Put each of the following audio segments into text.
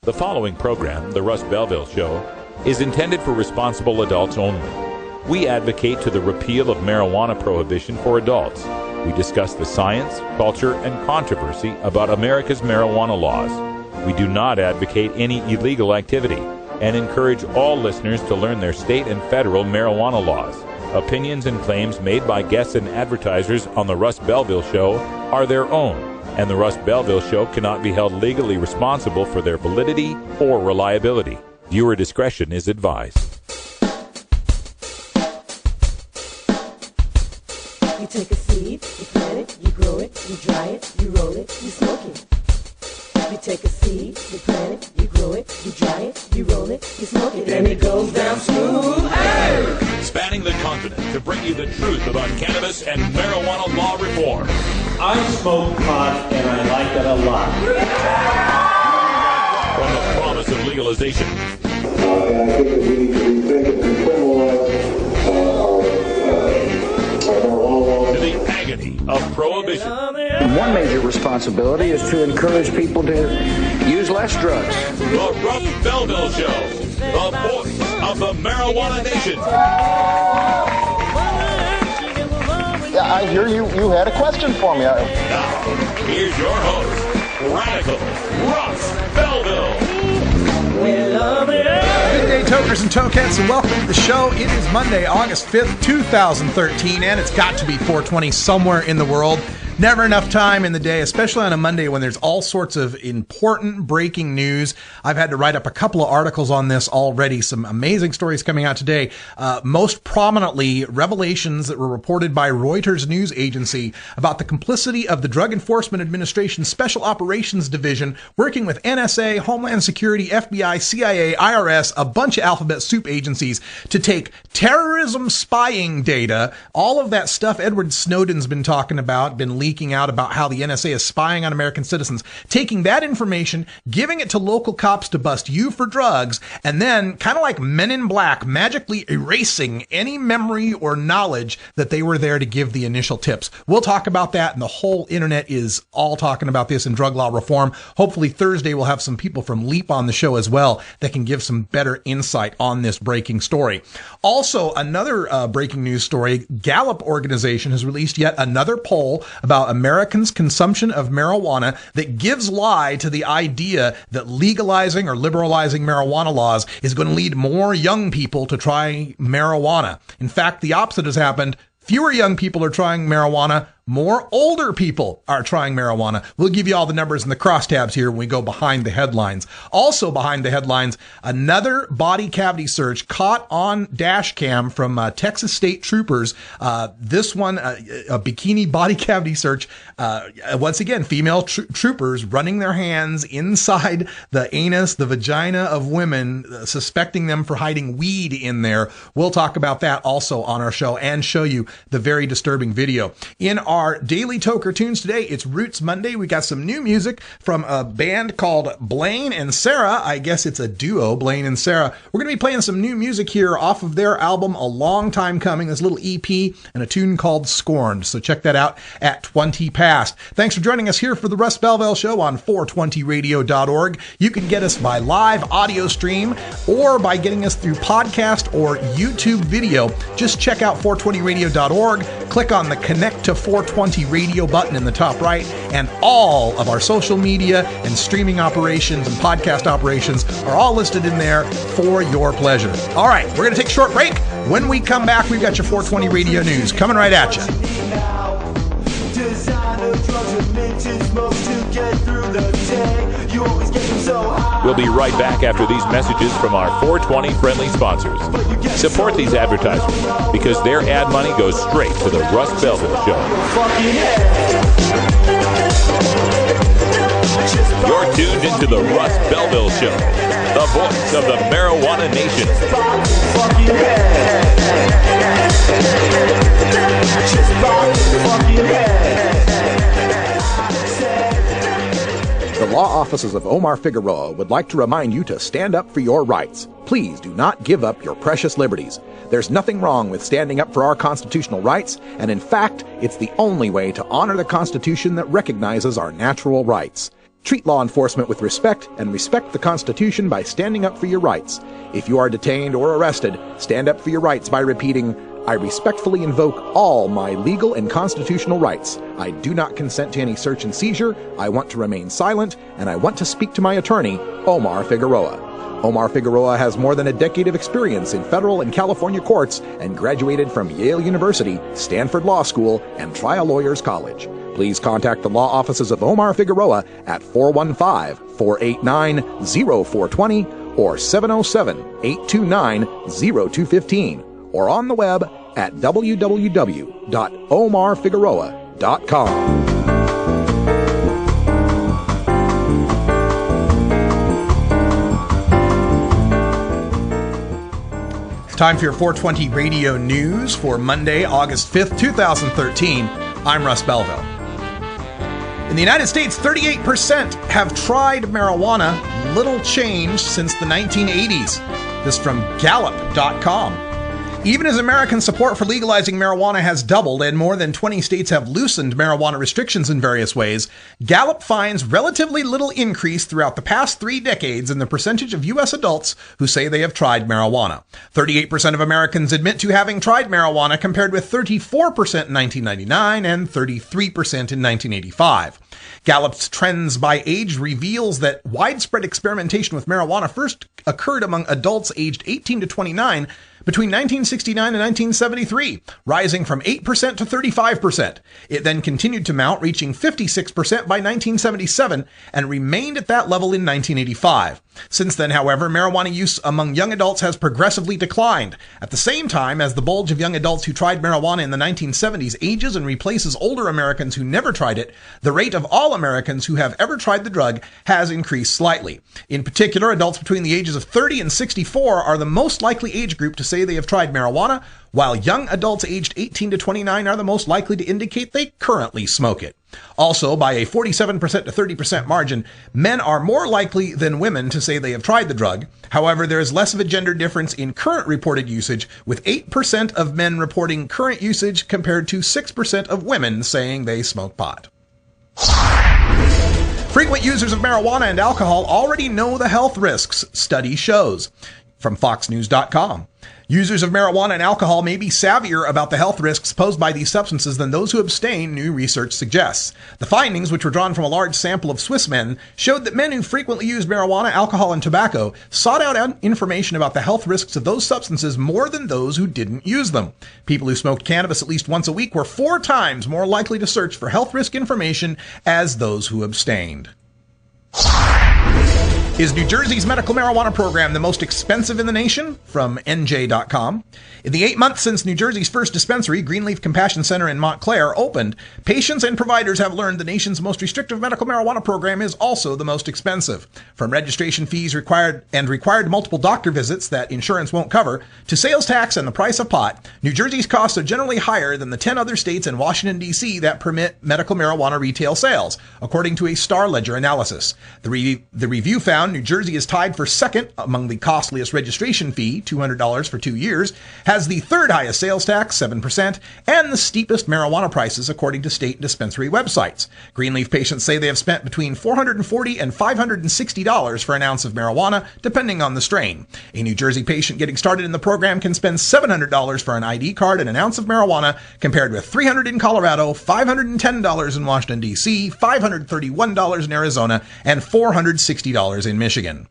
The following program, The Russ Belville Show, is intended for responsible adults only. We advocate to the repeal of marijuana prohibition for adults. We discuss the science, culture, and controversy about America's marijuana laws. We do not advocate any illegal activity and encourage all listeners to learn their state and federal marijuana laws. Opinions and claims made by guests and advertisers on The Russ Belville Show are their own, and The Russ Belville Show cannot be held legally responsible for their validity or reliability. Viewer discretion is advised. You take a seed, you plant it, you grow it, you dry it, you roll it, you smoke it. You take a seed, you plant it, you grow it, you dry it, you roll it, you smoke it, and it goes down smooth. Hey! Spanning the continent to bring you the truth about cannabis and marijuana law reform. I smoke pot and I like it a lot. From the promise of legalization. And I think that we need to rethink and decriminalize our marijuana. To the agony of prohibition. One major responsibility is to encourage people to use less drugs. The Russ Belville Show, the voice of the marijuana nation. Yeah, I hear you had a question for me. Now, here's your host, Radical Russ Belville. Good day, tokers and tokettes, and welcome to the show. It is Monday, August 5th, 2013, and it's got to be 420 somewhere in the world. Never enough time in the day, especially on a Monday when there's all sorts of important breaking news. I've had to write up a couple of articles on this already. Some amazing stories coming out today. Most prominently, revelations that were reported by Reuters news agency about the complicity of the Drug Enforcement Administration Special Operations Division working with NSA, Homeland Security, FBI, CIA, IRS, a bunch of alphabet soup agencies to take terrorism spying data, all of that stuff Edward Snowden's been talking about, been leaking out about how the NSA is spying on American citizens, taking that information, giving it to local cops to bust you for drugs, and then, kind of like Men in Black, magically erasing any memory or knowledge that they were there to give the initial tips. We'll talk about that, and the whole internet is all talking about this in drug law reform. Hopefully Thursday we'll have some people from LEAP on the show as well that can give some better insight on this breaking story. Also, another breaking news story, Gallup organization has released yet another poll about Americans' consumption of marijuana that gives lie to the idea that legalizing or liberalizing marijuana laws is going to lead more young people to try marijuana. In fact, the opposite has happened. Fewer young people are trying marijuana. More older people are trying marijuana. We'll give you all the numbers in the crosstabs here when we go behind the headlines. Also behind the headlines, another body cavity search caught on dash cam from Texas State Troopers. This one, a bikini body cavity search. Once again, female troopers running their hands inside the anus, the vagina of women, suspecting them for hiding weed in there. We'll talk about that also on our show and show you the very disturbing video. In our daily toker tunes today, it's Roots Monday. We got some new music from a band called Blaine and Sarah. I guess it's a duo, Blaine and Sarah. We're going to be playing some new music here off of their album, A Long Time Coming, this little EP, and a tune called Scorned. So check that out at 20 past. Thanks for joining us here for the Russ Belville Show on 420radio.org. You can get us by live audio stream or by getting us through podcast or YouTube video. Just check out 420radio.org, click on the Connect to 420 radio button in the top right, and all of our social media and streaming operations and podcast operations are all listed in there for your pleasure. All right, we're going to take a short break. When we come back, we've got your 420 radio news coming right at you. We'll be right back after these messages from our 420 friendly sponsors. Support these advertisers because their ad money goes straight to the Russ Belville Show. You're tuned into the Russ Belville Show, the voice of the marijuana nation. The law offices of Omar Figueroa would like to remind you to stand up for your rights. Please do not give up your precious liberties. There's nothing wrong with standing up for our constitutional rights, and in fact, it's the only way to honor the Constitution that recognizes our natural rights. Treat law enforcement with respect and respect the Constitution by standing up for your rights. If you are detained or arrested, stand up for your rights by repeating, I respectfully invoke all my legal and constitutional rights. I do not consent to any search and seizure. I want to remain silent, and I want to speak to my attorney, Omar Figueroa. Omar Figueroa has more than a decade of experience in federal and California courts and graduated from Yale University, Stanford Law School, and Trial Lawyers College. Please contact the law offices of Omar Figueroa at 415-489-0420 or 707-829-0215 or on the web at www.omarfigueroa.com. Time for your 420 radio news for Monday, August 5th, 2013. I'm Russ Belville. In the United States, 38% have tried marijuana, little change since the 1980s. This from Gallup.com. Even as American support for legalizing marijuana has doubled and more than 20 states have loosened marijuana restrictions in various ways, Gallup finds relatively little increase throughout the past 3 decades in the percentage of U.S. adults who say they have tried marijuana. 38% of Americans admit to having tried marijuana compared with 34% in 1999 and 33% in 1985. Gallup's trends by age reveals that widespread experimentation with marijuana first occurred among adults aged 18 to 29 between 1969 and 1973, rising from 8% to 35%. It then continued to mount, reaching 56% by 1977, and remained at that level in 1985. Since then, however, marijuana use among young adults has progressively declined. At the same time as the bulge of young adults who tried marijuana in the 1970s ages and replaces older Americans who never tried it, the rate of all Americans who have ever tried the drug has increased slightly. In particular, adults between the ages of 30 and 64 are the most likely age group to say they have tried marijuana, while young adults aged 18 to 29 are the most likely to indicate they currently smoke it. Also, by a 47% to 30% margin, men are more likely than women to say they have tried the drug. However, there is less of a gender difference in current reported usage, with 8% of men reporting current usage compared to 6% of women saying they smoke pot. Frequent users of marijuana and alcohol already know the health risks, study shows. From FoxNews.com. Users of marijuana and alcohol may be savvier about the health risks posed by these substances than those who abstain, new research suggests. The findings, which were drawn from a large sample of Swiss men, showed that men who frequently used marijuana, alcohol, and tobacco sought out information about the health risks of those substances more than those who didn't use them. People who smoked cannabis at least once a week were 4 times more likely to search for health risk information as those who abstained. Is New Jersey's medical marijuana program the most expensive in the nation? From NJ.com. In the 8 months since New Jersey's first dispensary, Greenleaf Compassion Center in Montclair, opened, patients and providers have learned the nation's most restrictive medical marijuana program is also the most expensive. From registration fees required multiple doctor visits that insurance won't cover, to sales tax and the price of pot, New Jersey's costs are generally higher than the 10 other states and Washington, D.C. that permit medical marijuana retail sales, according to a Star Ledger analysis. The review found New Jersey is tied for second among the costliest registration fee, $200 for 2 years, has the third highest sales tax, 7%, and the steepest marijuana prices, according to state dispensary websites. Greenleaf patients say they have spent between $440 and $560 for an ounce of marijuana, depending on the strain. A New Jersey patient getting started in the program can spend $700 for an ID card and an ounce of marijuana, compared with $300 in Colorado, $510 in Washington, D.C., $531 in Arizona, and $460 in Michigan.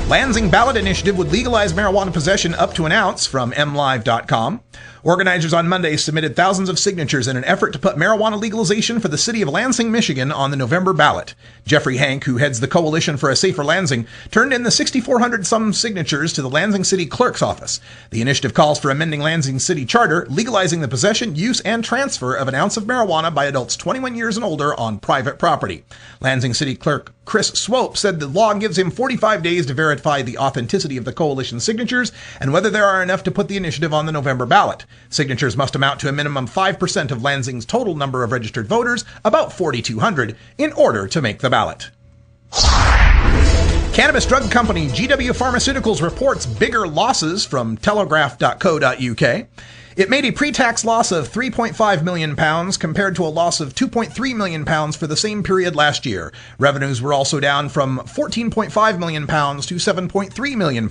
Lansing ballot initiative would legalize marijuana possession up to an ounce, from MLive.com. Organizers on Monday submitted thousands of signatures in an effort to put marijuana legalization for the city of Lansing, Michigan on the November ballot. Jeffrey Hank, who heads the Coalition for a Safer Lansing, turned in the 6,400-some signatures to the Lansing City Clerk's office. The initiative calls for amending Lansing City Charter, legalizing the possession, use, and transfer of an ounce of marijuana by adults 21 years and older on private property. Lansing City Clerk Chris Swope said the law gives him 45 days to verify the authenticity of the coalition's signatures and whether there are enough to put the initiative on the November ballot. Signatures must amount to a minimum 5% of Lansing's total number of registered voters, about 4,200, in order to make the ballot. Cannabis drug company GW Pharmaceuticals reports bigger losses, from telegraph.co.uk. It made a pre-tax loss of £3.5 million compared to a loss of £2.3 million for the same period last year. Revenues were also down from £14.5 million to £7.3 million.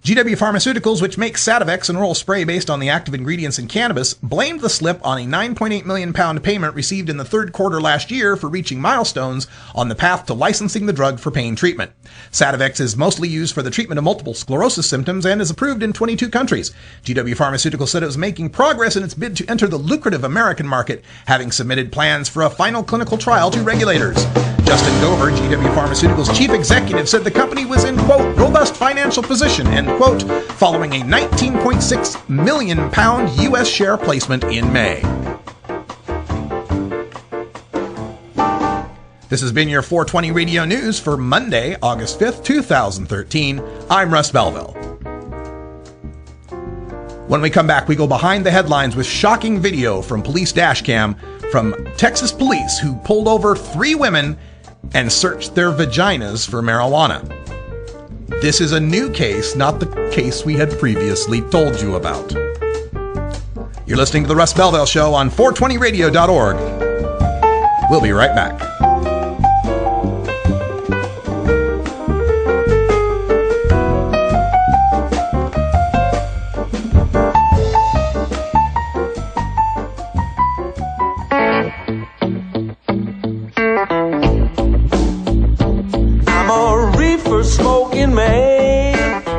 GW Pharmaceuticals, which makes Sativex, an oral spray based on the active ingredients in cannabis, blamed the slip on a £9.8 million payment received in the third quarter last year for reaching milestones on the path to licensing the drug for pain treatment. Sativex is mostly used for the treatment of multiple sclerosis symptoms and is approved in 22 countries. GW Pharmaceuticals said it was making progress in its bid to enter the lucrative American market, having submitted plans for a final clinical trial to regulators. Justin Gover, GW Pharmaceuticals' chief executive, said the company was in, quote, robust financial position, end quote, following a £19.6 million U.S. share placement in May. This has been your 420 Radio News for Monday, August 5th, 2013. I'm Russ Belville. When we come back, we go behind the headlines with shocking video from police dashcam from Texas police who pulled over 3 women and searched their vaginas for marijuana. This is a new case, not the case we had previously told you about. You're listening to The Russ Belville Show on 420radio.org. We'll be right back.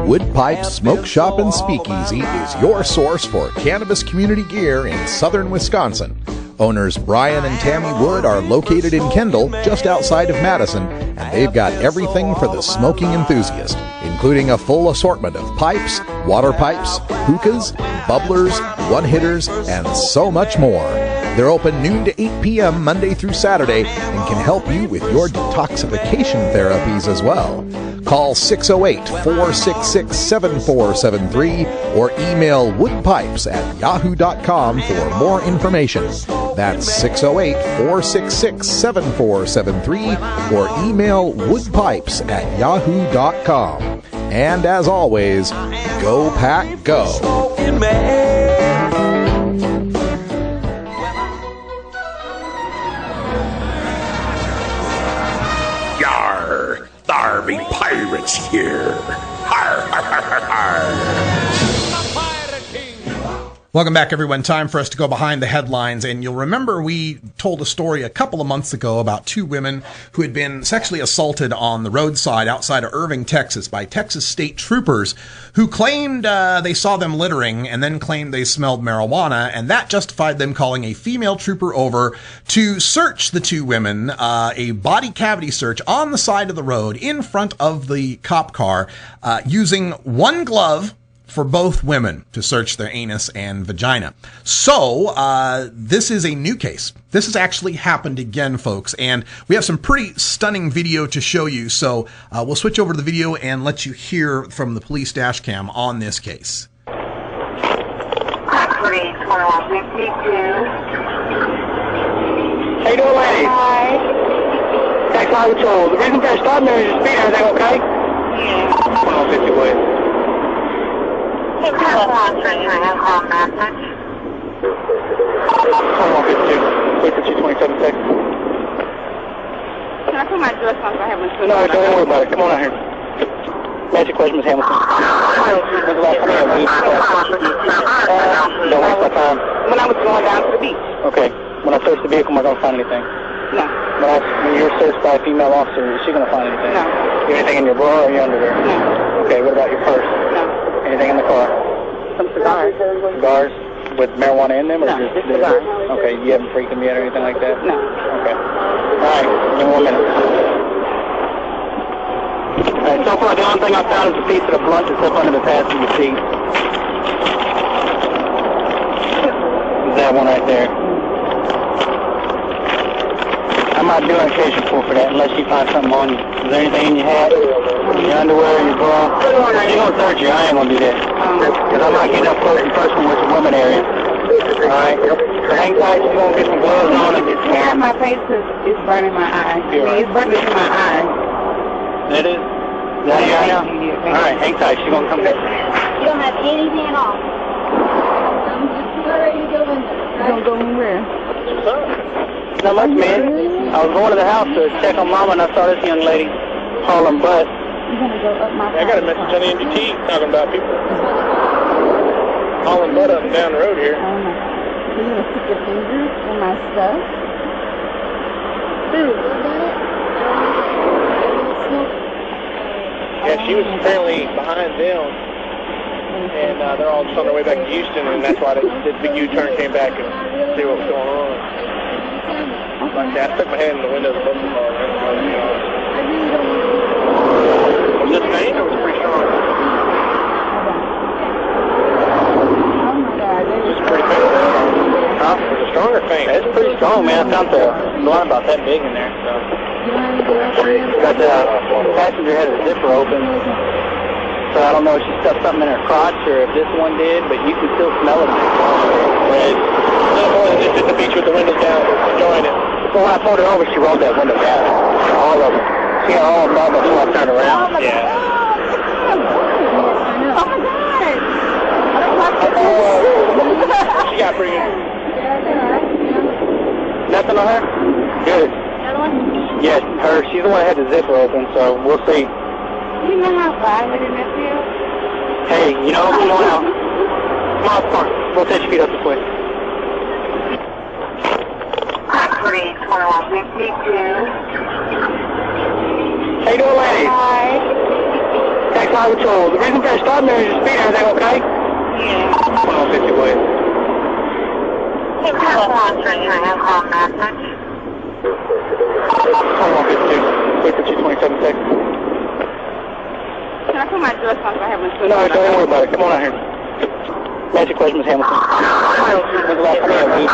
Wood Pipe Smoke Shop and Speakeasy is your source for cannabis community gear in southern Wisconsin. Owners Brian and Tammy Wood are located in Kendall, just outside of Madison, and they've got everything for the smoking enthusiast, including a full assortment of pipes, water pipes, hookahs, bubblers, one-hitters, and so much more. They're open noon to 8 p.m. Monday through Saturday and can help you with your detoxification therapies as well. Call 608-466-7473 or email woodpipes@yahoo.com for more information. That's 608-466-7473 or email woodpipes@yahoo.com. And as always, go pack go. Yar! There be pirates here! Har, har, har, har, har. Welcome back, everyone. Time for us to go behind the headlines. And you'll remember we told a story a couple of months ago about 2 women who had been sexually assaulted on the roadside outside of Irving, Texas by Texas state troopers who claimed they saw them littering and then claimed they smelled marijuana. And that justified them calling a female trooper over to search the 2 women, a body cavity search on the side of the road in front of the cop car, using one glove for both women to search their anus and vagina. So, this is a new case. This has actually happened again, folks, and we have some pretty stunning video to show you. So, we'll switch over to the video and let you hear from the police dash cam on this case. Police 1252. How you doing, lady? Hi. Tax Highway Patrol. The reason for stopping there is your speed. Everything okay? Yeah. 150 way. Hey, Telephone for your income message. 152. Wait for 227 seconds. Can I put my dress on so I have one? No, don't worry about it. Come on out here. Magic question, Miss Hamilton. When's the last time you don't waste my time. When I was going down to the beach. Okay. When I search the vehicle, am I going to find anything? No. When you're searched by a female officer, is she going to find anything? No. You have anything in your bra or your underwear? No. Okay, what about your purse? No. Anything in the car? Some cigars. Cigars with marijuana in them? Or No, just cigars. Okay, you haven't freaked them yet or anything like that? No. Okay. All right, give me 1 minute. All right, so far the only thing I found is a piece of the blunt that's up under the passenger seat. Is that one right there? I'm not doing a case report for that unless you find something on you. Is there anything in your hat, your underwear, your bra? You're going to search you. I ain't going to do that. Because I'm not getting up close and personal with the women area. Alright? So hang tight. You're going to get some gloves on. Yeah, my face is burning my eyes. I mean, it's burning in my eyes. That is? Is that you right now? Alright, hang tight. She's going to come back. You don't have anything at all. Don't go anywhere. Not much, man. I was going to the house to check on Mama, and I saw this young lady hauling butt. You're going to go up my I got a message on the NDT talking about people hauling butt up and down the road here. Oh, my. You're going to stick your fingers in my stuff? Dude, what about it? Yeah, she was apparently behind them, and they're all just on their way back to Houston, and that's why they did the U-turn, came back and see what was going on. Like that, I stuck my head in the window of the book car. Was this faint or was it pretty strong? Oh my God. This is pretty faint. Huh? Was it strong or faint? It's pretty strong, man. I found the blunt about that big in there. So. Got the passenger had the zipper open. So I don't know if she stuffed something in her crotch or if this one did, but you can still smell it. It's not more than just at the beach with the windows down, enjoying it. So when I pulled her over, she rolled that window down. All of them. She had all of them before I turned around. Yeah. Oh my God. She got pretty good. Nothing on her? Good. Yes, her. She's the one that had the zipper open, so we'll see. You know how bad I miss you? Hey, you know, come on out. Come on. We'll take your feet up this way. Please, 2152. How you doing, ladies? Hi. Tax line patrol. The reason for your stop there is your speed. Everything okay? Yeah. 2150, please. Hey, call message. 2152. Wait for 227 seconds. Can I put my dress on so I haven't stood No, don't even worry about it. Come on out here. Magic question, Miss Hamilton. When's the last time you had a weed?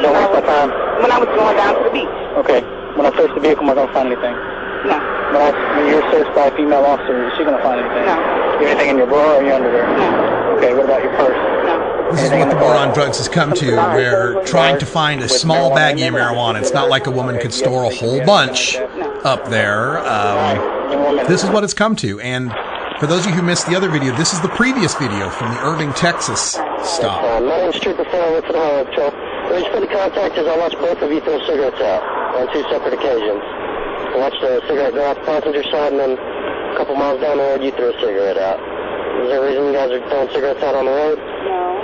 Don't waste my time. When I was going down to the beach. Okay. When I searched the vehicle, am I going to find anything? No. When you're searched by a female officer, is she going to find anything? No. You have anything in your bra or your underwear? No. Okay, what about your purse? No. This is what the war on drugs has come to, where trying to find a small baggie of marijuana, it's not like a woman could store a whole bunch up there. This is what it's come to. And for those of you who missed the other video, this is the previous video from the Irving, Texas stop. My name's Trooper 4 for the highway patrol. The reason for the contact is I watched both of you throw cigarettes out on two separate occasions. I watched a cigarette go out the passenger side, and then a couple miles down the road, you threw a cigarette out. Is there a reason you guys are throwing cigarettes out on the road? No.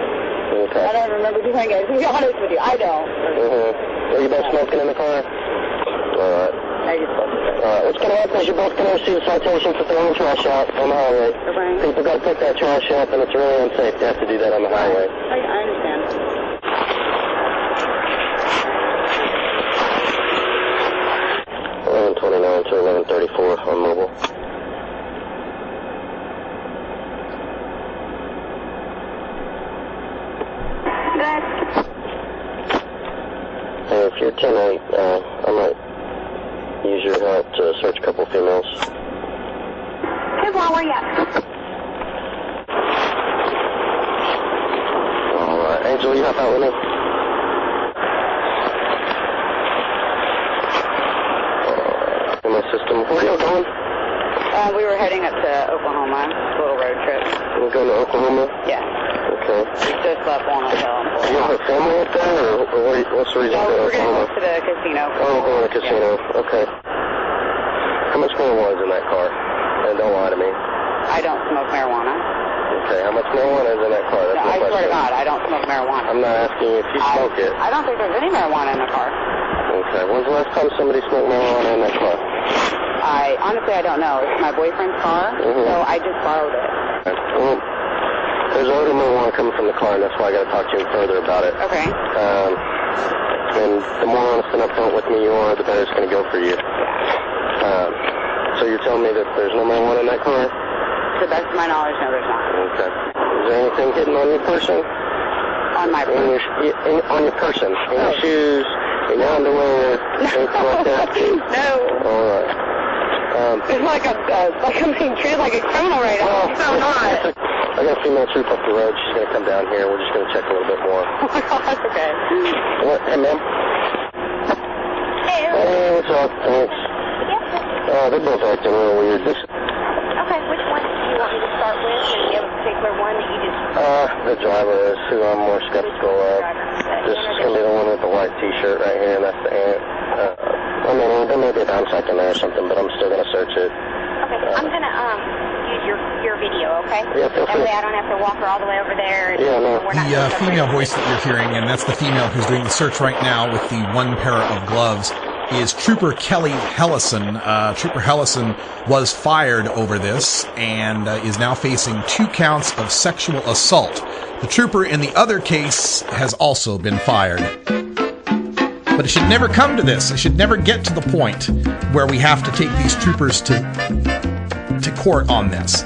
Okay. I don't remember doing it. To be honest with you, I don't. Were you both smoking in the car? Alright. What's going to happen is you're both going to receive a citation for throwing trash out on the highway. Okay. People got to pick that trash up, and it's really unsafe to have to do that on the highway. I understand. 11:29 to 11:34 on mobile. Hey, if you're 10-8, I might use your help to search a couple females. Hey, well, where you at? Alright, Angel, you help out with me? In my system. Where are you going? We were heading up to Oklahoma. A little road trip. We're going to Oklahoma? Yeah. Okay. We just left one hotel. Do you have a family up there, or what's the reason for We're Oklahoma? going to the casino. Oh, we're going to the casino. Yeah. Okay. How much marijuana is in that car? And don't lie to me. I don't smoke marijuana. Okay, how much marijuana is in that car? That's No, my I question. swear to God, I don't smoke marijuana. I'm not asking you if you smoke it. I don't think there's any marijuana in the car. Okay, when's the last time somebody smoked marijuana in that car? Honestly, I don't know. It's my boyfriend's car, so I just borrowed it. Well, there's a little marijuana coming from the car, and that's why I got to talk to you further about it. Okay. And the more honest and upfront with me you are, the better it's going to go for you. So you're telling me that there's no marijuana in that car? To the best of my knowledge, no, there's not. Okay. Is there anything hidden on your person? On my person? On your person? In your shoes? In your underwear? Anything like that? No. All right. It's like I'm being treated like a criminal right now. So not. I got a female troop up the road. She's going to come down here. We're just going to check a little bit more. Oh my God, that's okay. What? Hey, ma'am. Hey, what's up? Thanks. They're both acting real weird. Okay, which one do you want me to start with? And be able to take particular one that you just... The driver is who I'm more skeptical of. This is going to be the one with the white T-shirt right here, and that's the ant. I mean, there may be a bomb site in there or something, but I'm still going to search it. Okay, I'm going to use your video, okay? Yeah, feel free. That way I don't have to walk her all the way over there. Yeah, no. The female voice that you're hearing, and that's the female who's doing the search right now with the one pair of gloves, is Trooper Kelly Hellison. Trooper Hellison was fired over this and is now facing 2 counts of sexual assault. The trooper in the other case has also been fired. But it should never come to this. It should never get to the point where we have to take these troopers to court on this.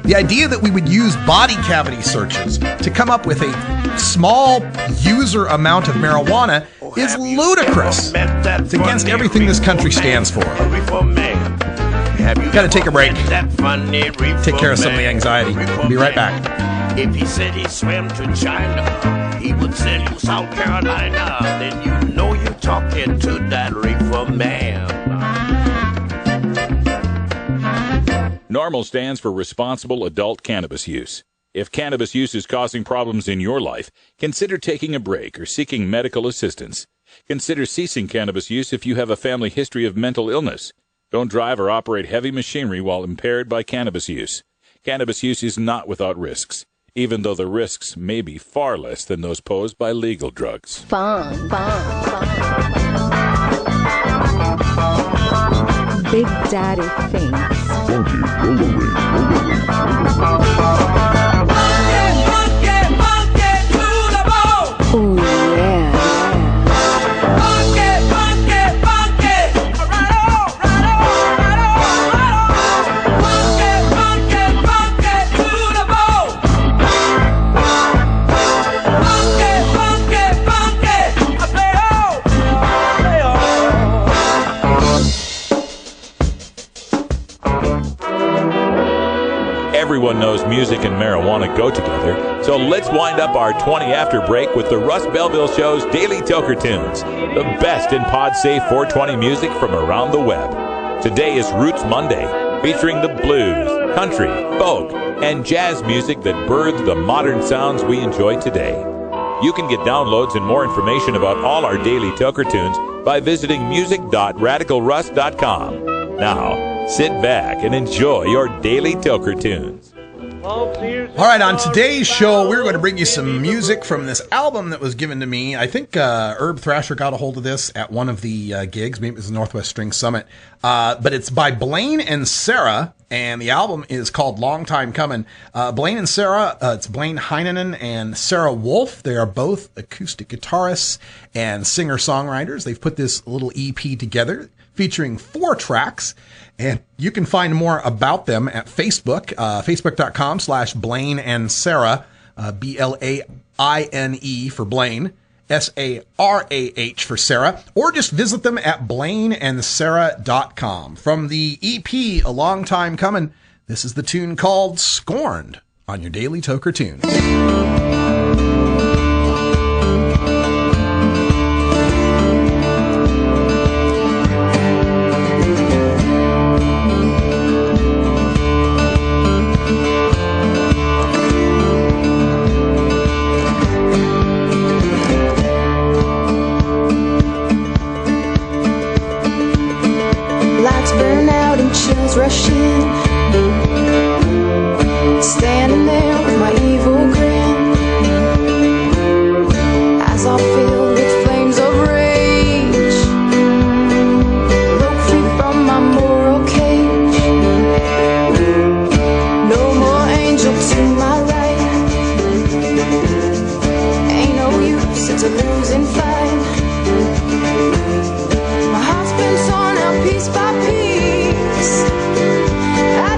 The idea that we would use body cavity searches to come up with a small user amount of marijuana is ludicrous. It's against everything this country stands for. Gotta take a break. Take care of some of the anxiety. Be right back. If he said he swam to China, he would send you South Carolina. Then you know you're talking to that reefer man. NORMAL stands for Responsible Adult Cannabis Use. If cannabis use is causing problems in your life, consider taking a break or seeking medical assistance. Consider ceasing cannabis use if you have a family history of mental illness. Don't drive or operate heavy machinery while impaired by cannabis use. Cannabis use is not without risks, even though the risks may be far less than those posed by legal drugs. Fun. Big Daddy thinks. Ooh, yeah. Everyone knows music and marijuana go together, so let's wind up our 20 after break with the Russ Belville Show's Daily Toker Tunes, the best in pod-safe 420 music from around the web. Today is Roots Monday, featuring the blues, country, folk, and jazz music that birthed the modern sounds we enjoy today. You can get downloads and more information about all our Daily Toker Tunes by visiting music.radicalruss.com. Now, sit back and enjoy your Daily Toker Tunes. All right, on today's show, we're going to bring you some music from this album that was given to me. I think Herb Thrasher got a hold of this at one of the gigs. Maybe it was the Northwest String Summit. But it's by Blaine and Sarah, and the album is called Long Time Coming. Blaine and Sarah, it's Blaine Heinonen and Sarah Wolf. They are both acoustic guitarists and singer-songwriters. They've put this little EP together featuring 4 tracks. And you can find more about them at Facebook, facebook.com/Blaine and Sarah, BLAINE for Blaine, SARAH for Sarah, or just visit them at blaineandsarah.com. From the EP, A Long Time Coming, this is the tune called Scorned on your Daily Toker Tunes. Rush in, standing there with my evil grin, as I filled with flames of rage, broke free from my moral cage. No more angel to my right, ain't no use, it's a losing fight. My heart's been torn out piece by piece. I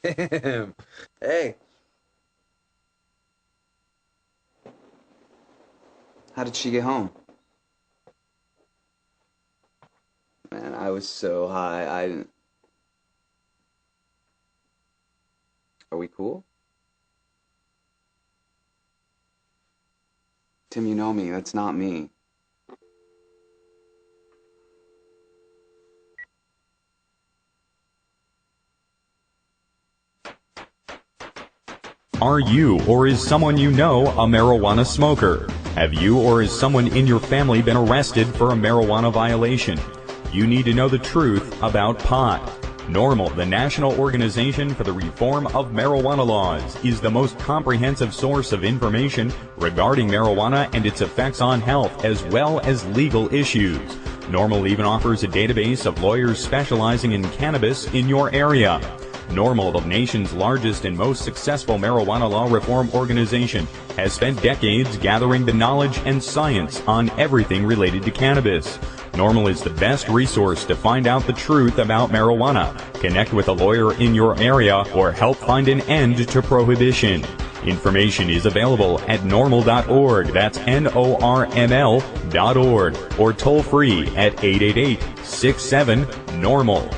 Damn. Hey. How did she get home? Man, I was so high, I didn't... Are we cool? Tim, you know me. That's not me. Are you or is someone you know a marijuana smoker? Have you or is someone in your family been arrested for a marijuana violation? You need to know the truth about pot. NORML, the National Organization for the Reform of Marijuana Laws, is the most comprehensive source of information regarding marijuana and its effects on health, as well as legal issues. NORML even offers a database of lawyers specializing in cannabis in your area. NORML, the nation's largest and most successful marijuana law reform organization, has spent decades gathering the knowledge and science on everything related to cannabis. NORML is the best resource to find out the truth about marijuana, connect with a lawyer in your area, or help find an end to prohibition. Information is available at norml.org, that's NORML.org, or toll free at 888-67-NORML.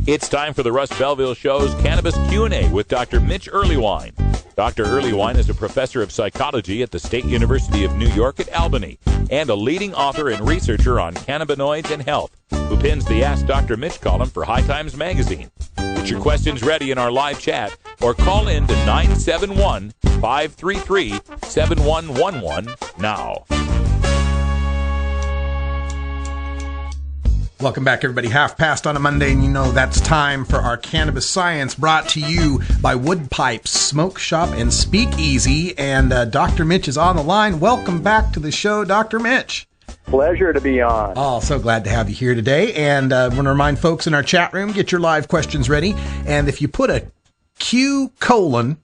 It's time for the Russ Belville Show's Cannabis Q&A with Dr. Mitch Earlywine. Dr. Earlywine is a professor of psychology at the State University of New York at Albany and a leading author and researcher on cannabinoids and health, who pins the Ask Dr. Mitch column for High Times magazine. Get your questions ready in our live chat or call in to 971-533-7111 now. Welcome back, everybody. Half past on a Monday, and you know that's time for our Cannabis Science, brought to you by Wood Pipes, Smoke Shop, and Speakeasy. And Dr. Mitch is on the line. Welcome back to the show, Dr. Mitch. Pleasure to be on. Oh, so glad to have you here today. And I want to remind folks in our chat room, get your live questions ready. And if you put a Q :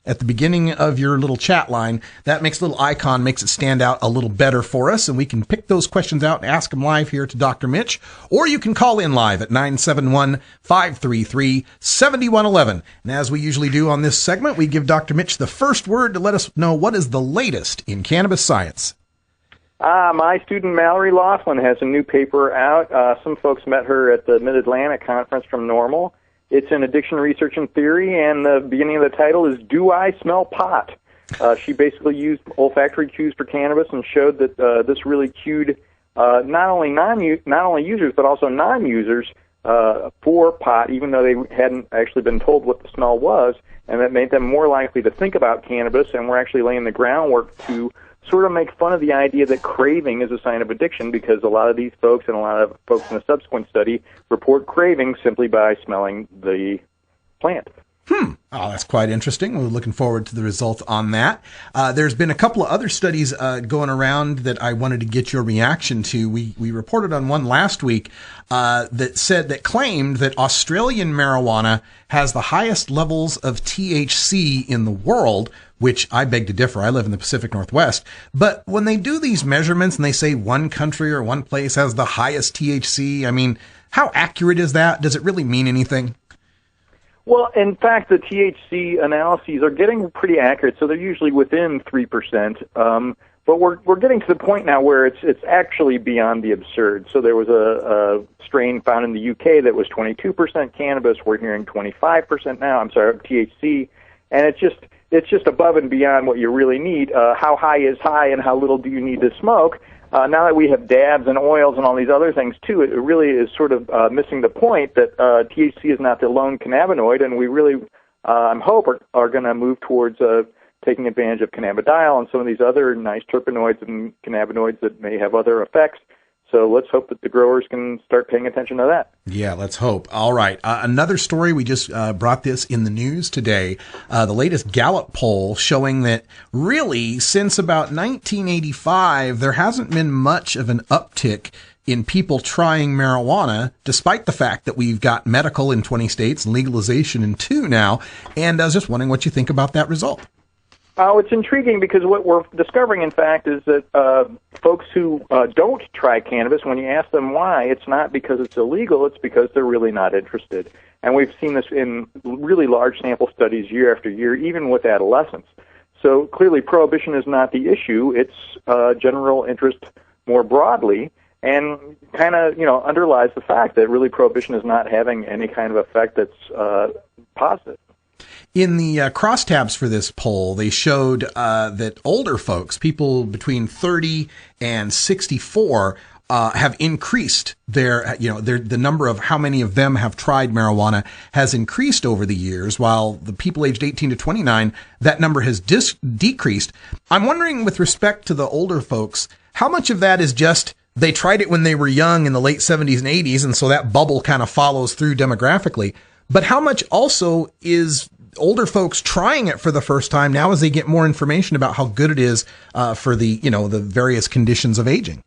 at the beginning of your little chat line, that makes a little icon, makes it stand out a little better for us, and we can pick those questions out and ask them live here to Dr. Mitch, or you can call in live at 971-533-7111. And as we usually do on this segment, we give Dr. Mitch the first word to let us know what is the latest in cannabis science. My student Mallory Laughlin has a new paper out. Some folks met her at the Mid-Atlantic Conference from NORML. It's in Addiction Research and Theory, and the beginning of the title is Do I Smell Pot? She basically used olfactory cues for cannabis and showed that this really cued not only users but also non-users for pot, even though they hadn't actually been told what the smell was, and that made them more likely to think about cannabis, and we're actually laying the groundwork to sort of make fun of the idea that craving is a sign of addiction, because a lot of these folks and a lot of folks in the subsequent study report craving simply by smelling the plant. Oh, that's quite interesting. We're looking forward to the results on that. There's been a couple of other studies going around that I wanted to get your reaction to. We reported on one last week that claimed that Australian marijuana has the highest levels of THC in the world, which I beg to differ. I live in the Pacific Northwest. But when they do these measurements and they say one country or one place has the highest THC, I mean, how accurate is that? Does it really mean anything? Well, in fact, the THC analyses are getting pretty accurate, so they're usually within 3%. But we're getting to the point now where it's actually beyond the absurd. So there was a strain found in the UK that was 22% cannabis. We're hearing 25% now. I'm sorry, THC, and it's just above and beyond what you really need. How high is high, and how little do you need to smoke? Now that we have dabs and oils and all these other things too, it really is sort of missing the point that THC is not the lone cannabinoid, and we really, I hope, are going to move towards taking advantage of cannabidiol and some of these other nice terpenoids and cannabinoids that may have other effects. So let's hope that the growers can start paying attention to that. Yeah, let's hope. All right. Another story, we just brought this in the news today. The latest Gallup poll showing that really since about 1985, there hasn't been much of an uptick in people trying marijuana, despite the fact that we've got medical in 20 states and legalization in 2 now. And I was just wondering what you think about that result. Oh, it's intriguing because what we're discovering, in fact, is that folks who don't try cannabis, when you ask them why, it's not because it's illegal, it's because they're really not interested. And we've seen this in really large sample studies year after year, even with adolescents. So clearly prohibition is not the issue, it's general interest more broadly, and kind of, underlies the fact that really prohibition is not having any kind of effect that's positive. In the crosstabs for this poll, they showed that older folks, people between 30 and 64, have increased the number of how many of them have tried marijuana has increased over the years, while the people aged 18 to 29, that number has decreased. I'm wondering, with respect to the older folks, how much of that is just they tried it when they were young in the late 70s and 80s, and so that bubble kind of follows through demographically, but how much also is older folks trying it for the first time now as they get more information about how good it is for the various conditions of aging?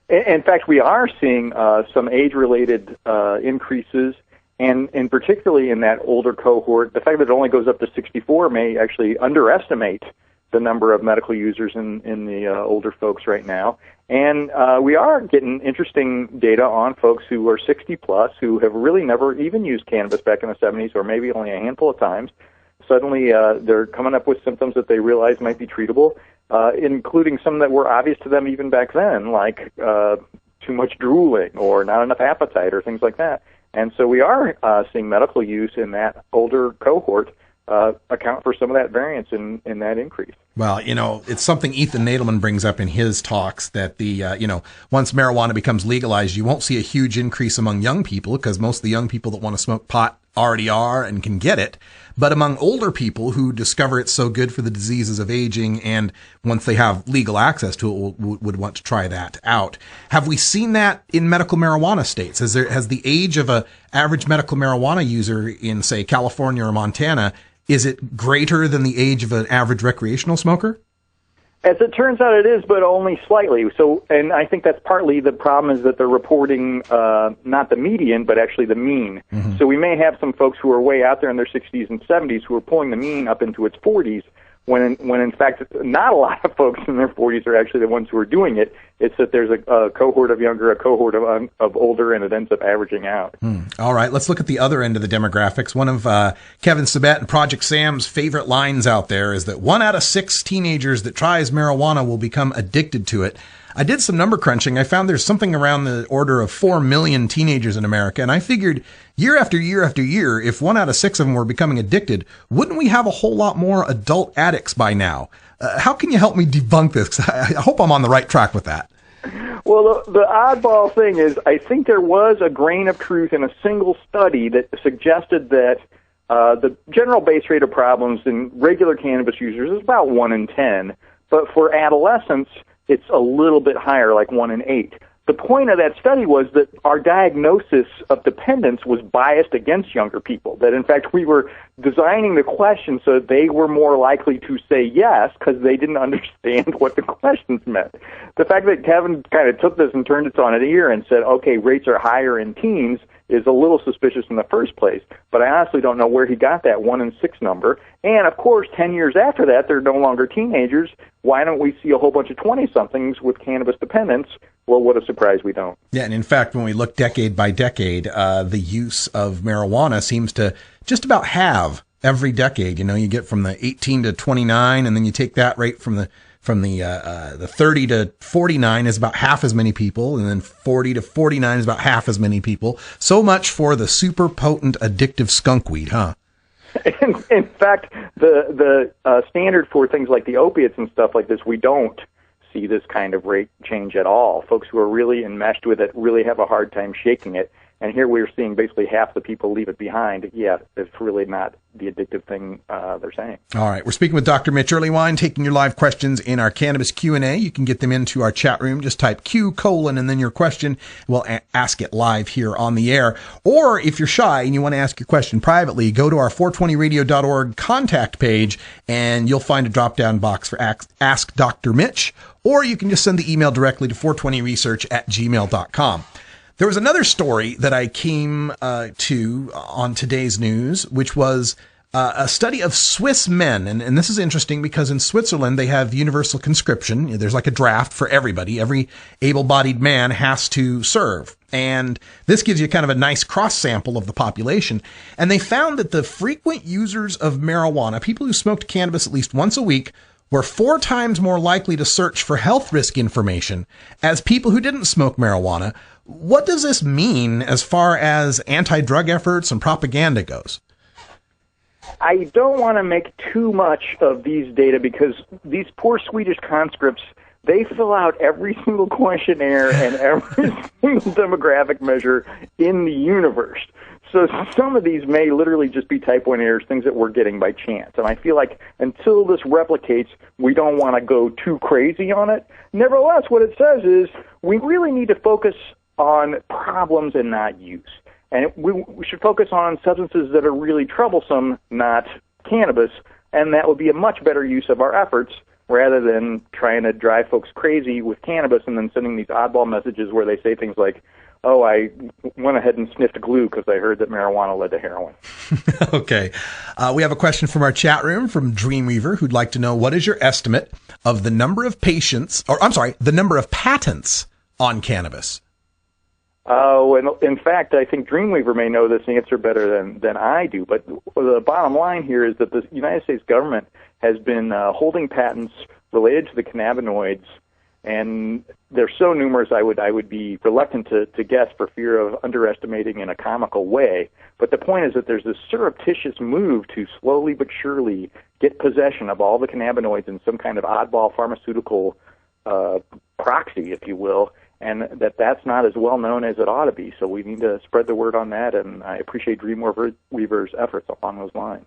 In fact, we are seeing some age-related increases, and particularly in that older cohort, the fact that it only goes up to 64 may actually underestimate the number of medical users in the older folks right now. And we are getting interesting data on folks who are 60-plus who have really never even used cannabis back in the 70s, or maybe only a handful of times. Suddenly they're coming up with symptoms that they realize might be treatable, including some that were obvious to them even back then, like too much drooling or not enough appetite or things like that. And so we are seeing medical use in that older cohort account for some of that variance in that increase. Well, it's something Ethan Nadelman brings up in his talks that once marijuana becomes legalized, you won't see a huge increase among young people because most of the young people that want to smoke pot already are and can get it. But among older people who discover it's so good for the diseases of aging, and once they have legal access to it, would want to try that out. Have we seen that in medical marijuana states? Has the age of an average medical marijuana user in, say, California or Montana, is it greater than the age of an average recreational smoker? As it turns out, it is, but only slightly. So, and I think that's partly the problem is that they're reporting not the median, but actually the mean. Mm-hmm. So we may have some folks who are way out there in their 60s and 70s who are pulling the mean up into its 40s, when in fact not a lot of folks in their 40s are actually the ones who are doing it. It's that there's a cohort of younger, a cohort of older, and it ends up averaging out. All right, let's look at the other end of the demographics. One of Kevin Sabet and Project Sam's favorite lines out there is that 1 out of 6 teenagers that tries marijuana will become addicted to it. I did some number crunching. I found there's something around the order of 4 million teenagers in America, and I figured year after year after year, if 1 out of 6 of them were becoming addicted, wouldn't we have a whole lot more adult addicts by now? How can you help me debunk this? 'Cause I hope I'm on the right track with that. Well, the oddball thing is, I think there was a grain of truth in a single study that suggested that the general base rate of problems in regular cannabis users is about 1 in 10, but for adolescents, it's a little bit higher, like 1 in 8. The point of that study was that our diagnosis of dependence was biased against younger people, that in fact we were designing the question so that they were more likely to say yes because they didn't understand what the questions meant. The fact that Kevin kind of took this and turned it on its ear and said, okay, rates are higher in teens is a little suspicious in the first place, but I honestly don't know where he got that 1 in 6 number. And of course, 10 years after that, they're no longer teenagers. Why don't we see a whole bunch of 20-somethings with cannabis dependence? Well, what a surprise we don't. Yeah, and in fact, when we look decade by decade, the use of marijuana seems to just about halve every decade. You get from the 18 to 29, and then you take that rate from the 30 to 49 is about half as many people, and then 40 to 49 is about half as many people. So much for the super potent addictive skunkweed, huh? In fact, the standard for things like the opiates and stuff like this, we don't see this kind of rate change at all. Folks who are really enmeshed with it really have a hard time shaking it. And here we're seeing basically half the people leave it behind. Yeah, it's really not the addictive thing they're saying. All right. We're speaking with Dr. Mitch Earlywine, taking your live questions in our Cannabis Q&A. You can get them into our chat room. Just type Q : and then your question. We'll ask it live here on the air. Or if you're shy and you want to ask your question privately, go to our 420radio.org contact page, and you'll find a drop-down box for Ask Dr. Mitch. Or you can just send the email directly to 420research@gmail.com. There was another story that I came to on today's news, which was a study of Swiss men. And this is interesting because in Switzerland, they have universal conscription. There's like a draft for everybody. Every able-bodied man has to serve. And this gives you kind of a nice cross sample of the population. And they found that the frequent users of marijuana, people who smoked cannabis at least once a week, were 4 times more likely to search for health risk information as people who didn't smoke marijuana. What does this mean as far as anti-drug efforts and propaganda goes? I don't want to make too much of these data because these poor Swedish conscripts, they fill out every single questionnaire and every single demographic measure in the universe. So some of these may literally just be type 1 errors, things that we're getting by chance. And I feel like until this replicates, we don't want to go too crazy on it. Nevertheless, what it says is we really need to focus on problems and not use. And we should focus on substances that are really troublesome, not cannabis, and that would be a much better use of our efforts rather than trying to drive folks crazy with cannabis and then sending these oddball messages where they say things like, oh, I went ahead and sniffed glue because I heard that marijuana led to heroin. Okay. We have a question from our chat room from Dreamweaver who'd like to know, what is your estimate of the number of the number of patents on cannabis? Oh, and in fact, I think Dreamweaver may know this answer better than I do. But the bottom line here is that the United States government has been holding patents related to the cannabinoids, and they're so numerous I would be reluctant to guess for fear of underestimating in a comical way. But the point is that there's this surreptitious move to slowly but surely get possession of all the cannabinoids in some kind of oddball pharmaceutical proxy, if you will, and that's not as well known as it ought to be. So we need to spread the word on that, and I appreciate Dreamweaver's efforts along those lines.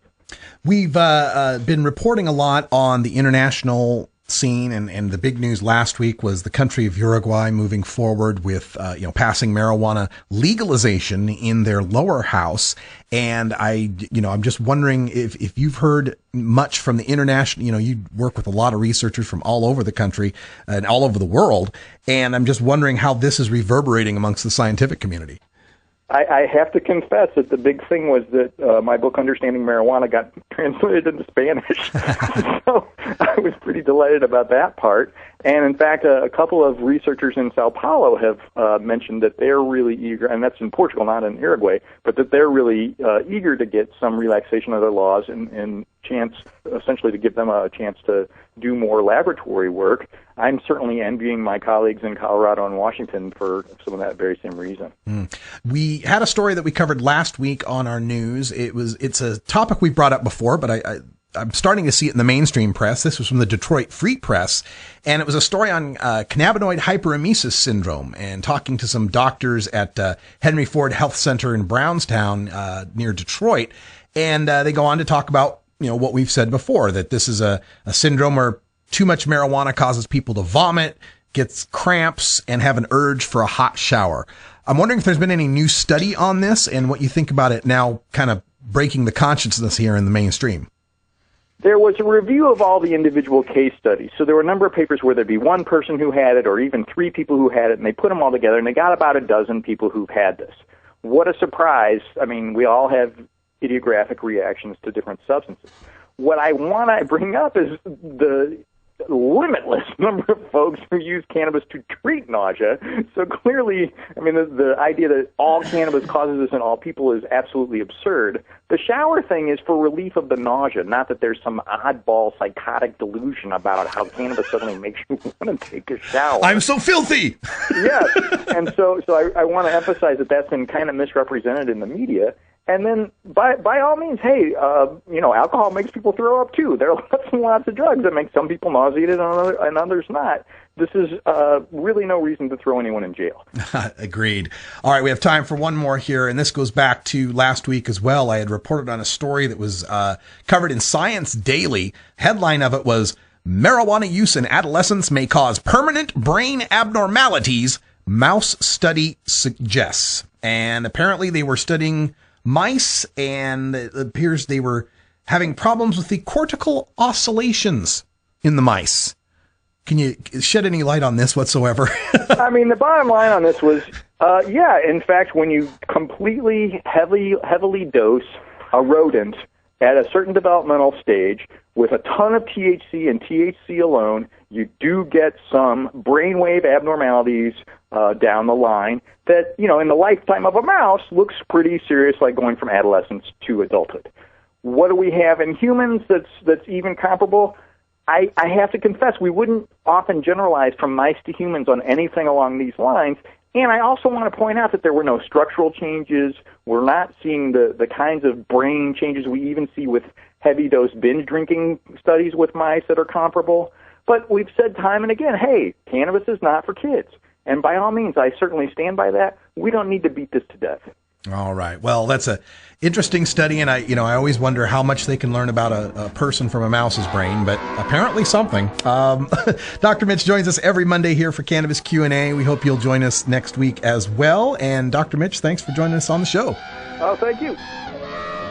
We've been reporting a lot on the international scene, and the big news last week was the country of Uruguay moving forward with passing marijuana legalization in their lower house. And I'm just wondering if you've heard much from the international. You work with a lot of researchers from all over the country and all over the world, and I'm just wondering how this is reverberating amongst the scientific community. I have to confess that the big thing was that my book, Understanding Marijuana, got translated into Spanish. So I was pretty delighted about that part. And in fact, a couple of researchers in Sao Paulo have mentioned that they're really eager, and that's in Portugal, not in Uruguay, but that they're really eager to get some relaxation of their laws and chance, essentially to give them a chance to do more laboratory work. I'm certainly envying my colleagues in Colorado and Washington for some of that very same reason. We had a story that we covered last week on our news. It's a topic we've brought up before, but I'm starting to see it in the mainstream press. This was from the Detroit Free Press, and it was a story on cannabinoid hyperemesis syndrome, and talking to some doctors at Henry Ford Health Center in Brownstown near Detroit. And they go on to talk about what we've said before, that this is a syndrome where too much marijuana causes people to vomit, gets cramps, and have an urge for a hot shower. I'm wondering if there's been any new study on this and what you think about it now, kind of breaking the consciousness here in the mainstream. There was a review of all the individual case studies. So there were a number of papers where there'd be one person who had it or even 3 people who had it, and they put them all together, and they got about a dozen people who've had this. What a surprise. I mean, we all have idiographic reactions to different substances. What I want to bring up is the limitless number of folks who use cannabis to treat nausea. So clearly, I mean, the idea that all cannabis causes this in all people is absolutely absurd. The shower thing is for relief of the nausea, not that there's some oddball psychotic delusion about how cannabis suddenly makes you want to take a shower. I'm so filthy! Yes. And so I want to emphasize that that's been kind of misrepresented in the media. And then, by all means, hey, alcohol makes people throw up too. There are lots and lots of drugs that make some people nauseated and others not. This is really no reason to throw anyone in jail. Agreed. All right, we have time for one more here, and this goes back to last week as well. I had reported on a story that was covered in Science Daily. Headline of it was, "Marijuana use in adolescence may cause permanent brain abnormalities, mouse study suggests." And apparently they were studying mice, and it appears they were having problems with the cortical oscillations in the mice. Can you shed any light on this whatsoever? I mean, the bottom line on this was, in fact, when you completely heavily dose a rodent at a certain developmental stage, with a ton of THC and THC alone, you do get some brainwave abnormalities down the line that, in the lifetime of a mouse looks pretty serious, like going from adolescence to adulthood. What do we have in humans that's even comparable? I have to confess, we wouldn't often generalize from mice to humans on anything along these lines. And I also want to point out that there were no structural changes. We're not seeing the kinds of brain changes we even see with heavy dose binge drinking studies with mice that are comparable. But we've said time and again, hey, cannabis is not for kids. And by all means, I certainly stand by that. We don't need to beat this to death. All right. Well, that's a interesting study, and I always wonder how much they can learn about a person from a mouse's brain, but apparently something. Dr. Mitch joins us every Monday here for Cannabis Q&A. We hope you'll join us next week as well. And Dr. Mitch, thanks for joining us on the show. Oh, thank you.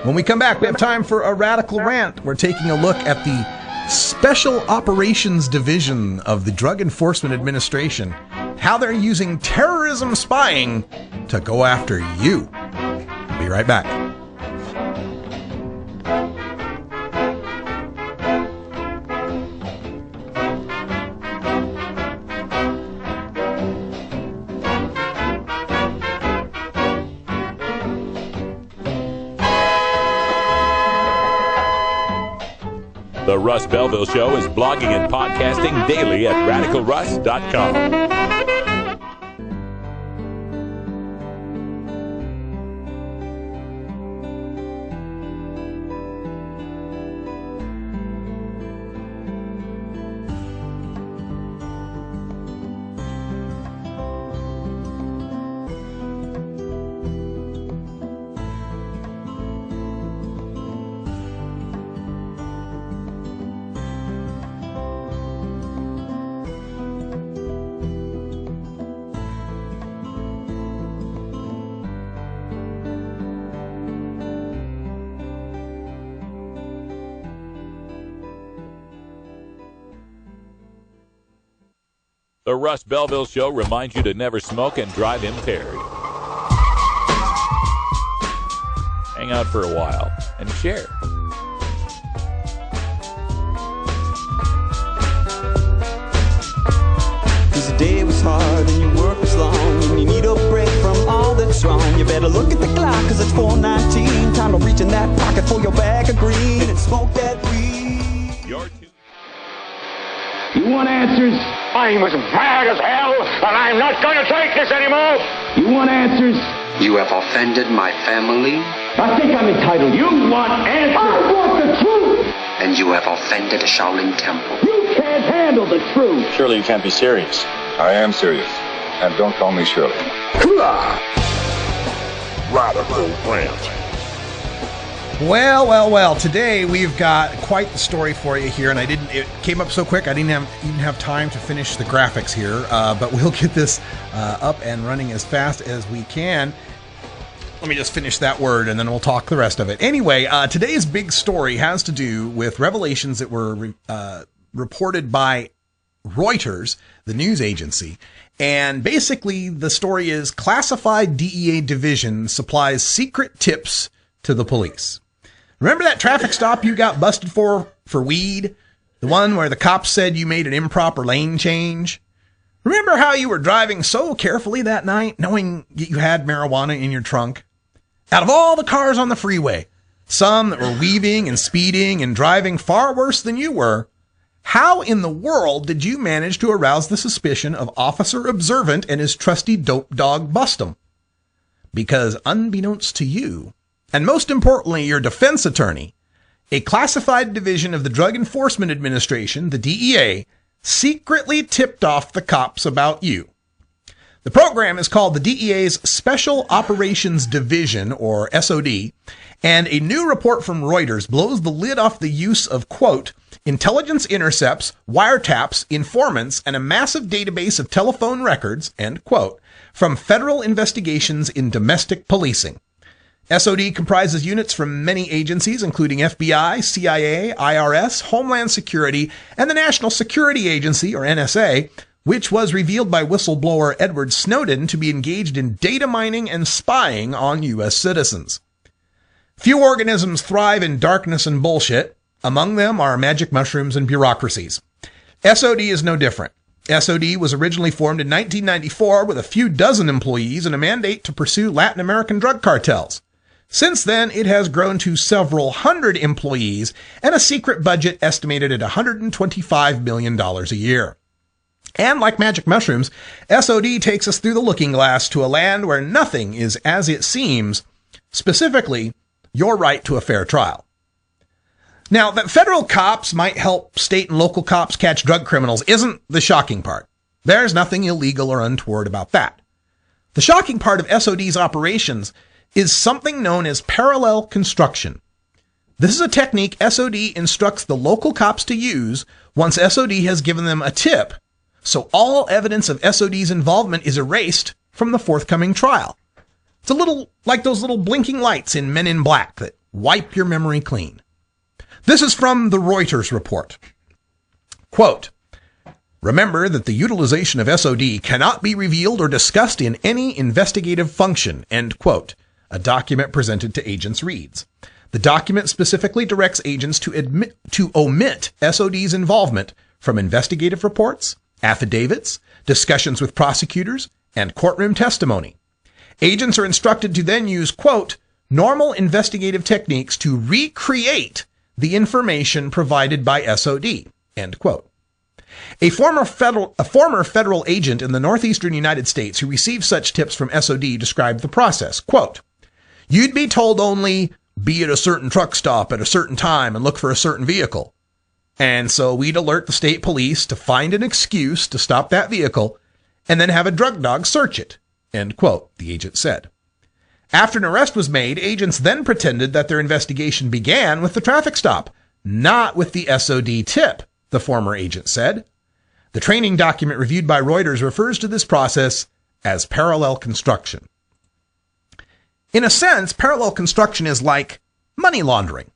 When we come back, we have time for a radical rant. We're taking a look at the Special Operations Division of the Drug Enforcement Administration, how they're using terrorism spying to go after you. Be right back. The Russ Belville Show is blogging and podcasting daily at RadicalRuss.com. The Russ Belville Show reminds you to never smoke and drive impaired. Hang out for a while and share. Cause the day was hard and your work was long and you need a break from all that's wrong. You better look at the clock cause it's 4:19. Time to reach in that pocket for your bag of green and smoke that weed. You want answers? I'm as mad as hell, and I'm not going to take this anymore. You want answers? You have offended my family. I think I'm entitled. You want answers? I want the truth. And you have offended a Shaolin temple. You can't handle the truth. Surely you can't be serious. I am serious. And don't call me Shirley. Radical Rant. Well, today we've got quite the story for you here, and it came up so quick I didn't even have time to finish the graphics here, but we'll get this up and running as fast as we can. Let me just finish that word, and then we'll talk the rest of it. Anyway, today's big story has to do with revelations that were reported by Reuters, the news agency, and basically the story is classified DEA division supplies secret tips to the police. Remember that traffic stop you got busted for weed? The one where the cops said you made an improper lane change? Remember how you were driving so carefully that night, knowing you had marijuana in your trunk? Out of all the cars on the freeway, some that were weaving and speeding and driving far worse than you were, how in the world did you manage to arouse the suspicion of Officer Observant and his trusty dope dog Bustum? Because unbeknownst to you, and most importantly, your defense attorney, a classified division of the Drug Enforcement Administration, the DEA, secretly tipped off the cops about you. The program is called the DEA's Special Operations Division, or SOD, and a new report from Reuters blows the lid off the use of, quote, intelligence intercepts, wiretaps, informants, and a massive database of telephone records, end quote, from federal investigations in domestic policing. SOD comprises units from many agencies, including FBI, CIA, IRS, Homeland Security, and the National Security Agency, or NSA, which was revealed by whistleblower Edward Snowden to be engaged in data mining and spying on U.S. citizens. Few organisms thrive in darkness and bullshit. Among them are magic mushrooms and bureaucracies. SOD is no different. SOD was originally formed in 1994 with a few dozen employees and a mandate to pursue Latin American drug cartels. Since then, it has grown to several hundred employees and a secret budget estimated at $125 million a year. And like magic mushrooms, SOD takes us through the looking glass to a land where nothing is as it seems, specifically your right to a fair trial. Now, that federal cops might help state and local cops catch drug criminals isn't the shocking part. There's nothing illegal or untoward about that. The shocking part of SOD's operations is something known as parallel construction. This is a technique SOD instructs the local cops to use once SOD has given them a tip, so all evidence of SOD's involvement is erased from the forthcoming trial. It's a little like those little blinking lights in Men in Black that wipe your memory clean. This is from the Reuters report. Quote, remember that the utilization of SOD cannot be revealed or discussed in any investigative function, end quote, a document presented to agents reads. The document specifically directs agents to omit SOD's involvement from investigative reports, affidavits, discussions with prosecutors, and courtroom testimony. Agents are instructed to then use, quote, normal investigative techniques to recreate the information provided by SOD, end quote. A former federal agent in the northeastern United States who received such tips from SOD described the process. Quote, you'd be told only be at a certain truck stop at a certain time and look for a certain vehicle. And so we'd alert the state police to find an excuse to stop that vehicle and then have a drug dog search it, end quote, the agent said. After an arrest was made, agents then pretended that their investigation began with the traffic stop, not with the SOD tip, the former agent said. The training document reviewed by Reuters refers to this process as parallel construction. In a sense, parallel construction is like money laundering.